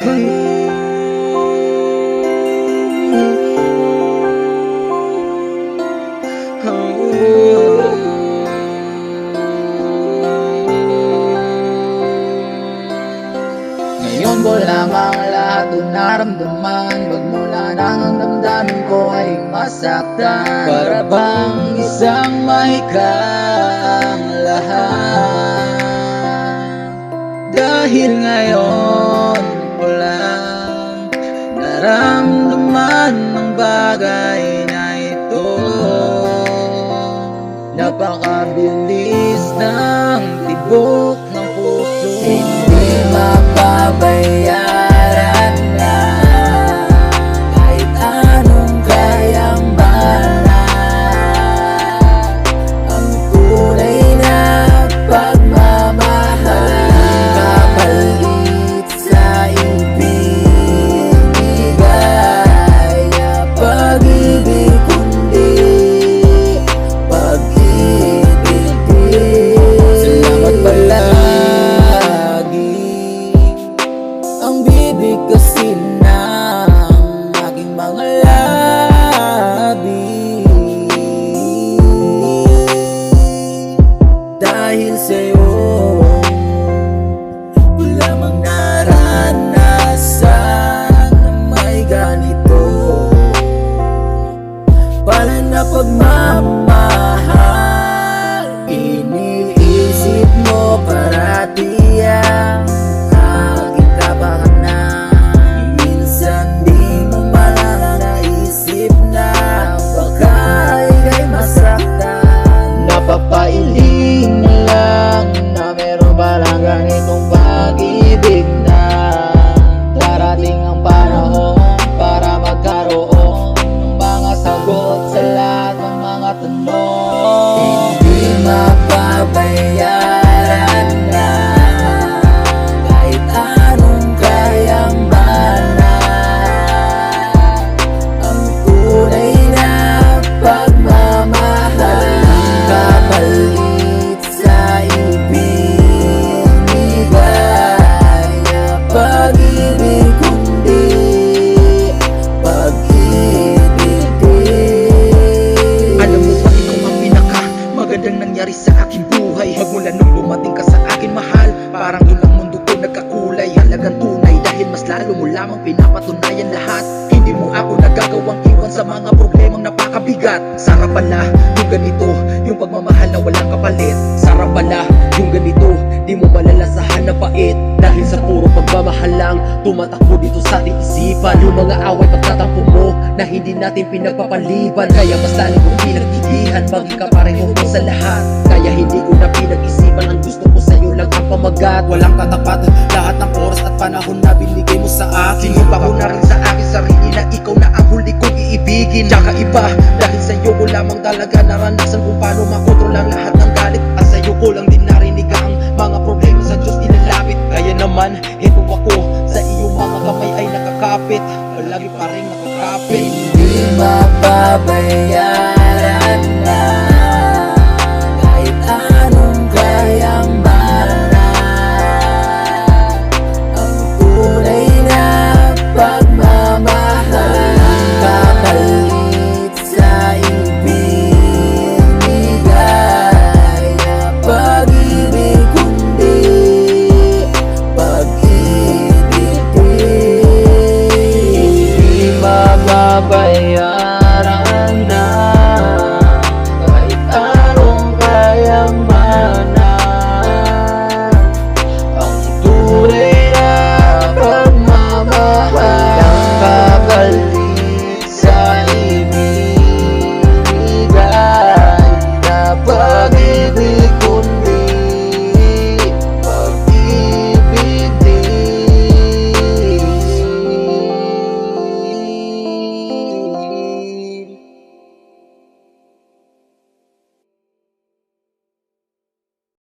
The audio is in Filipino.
Ngayon ko lamang lahat ang naramdaman. Magmula nang ang damdamin ko ay masaktan. Para bang isang mahikang lahat. Dahil ngayon ko lang naramdaman ang bagay na ito. Napakabilis ng tibok ng puso. Hindi mapabayaran na kahit anong kayang bahala. Ang tunay na pagmamahal, kapalit sa ibig, gaya pag-ibig, kundi pag-ibig din. Salamat palagi. Ang bibig kasi ng aking mga labi, dahil sa'yo wala mang naranasan na may ganito. Pala na pagmamahal, iniisip mo parati ang aking kapakanan. Minsan di mo malang naisip na baka ika'y masaktan. Napapailing na lang na meron palang ganitong pag-ibig na darating ang panahon para magkaroon ng mga sagot sa lahat ng mga tanong. Hindi mapabayaran na kahit anong kayang bahala. Ang tunay na pagmamahal, kapalit sa ibig, gaya pag-ibig, kundi pag-ibig din. Alam mo ba ikaw ang magandang nangyari sa aking buhay? Magmula nung dumating ka sa akin, mahal, parang ilang mundo ko nagkakulay. Halagang tunay dahil mas lalo mo lamang pinapatunayan lahat. Hindi mo ako nagagawang iwan sa mga problemang napakabigat. Sarap pala yung ganito, yung pagmamahal na walang kapalit. Sarap pala yung ganito, di mo malalasahan na pait. Dahil sa puro pagmamahal lang tumatakbo dito sa ating isipan. Yung mga away pagtatampo mo na hindi natin pinagpapaliban. Kaya mas lalo kong pinagtigihan maging kapareho mo sa lahat. Kaya hindi ko na pinag-isipan, ang gusto ko sa'yo lang ang pamagat. Walang katapat, lahat ng oras at panahon na binigay mo sa akin. Sinumpa ko na rin sa akin sarili na ikaw na ang huli kong iibigin. Tsaka iba, dahil sa'yo ko lamang talaga naranasan kung paano makontrol ang lahat ng galit. At sa'yo ko lang din narinig ang mga problema sa Diyos ilalapit. Kaya naman, heto ako, sa iyong mga kamay ay nakakapit. Palagi pa rin nakakapit. Hindi mapabayaran na kahit anong kayang bahala. Ang tunay na pagmamahal, kapalit sa ibig, gaya pag-ibig, kundi pag-ibig din. Hindi mapabayaran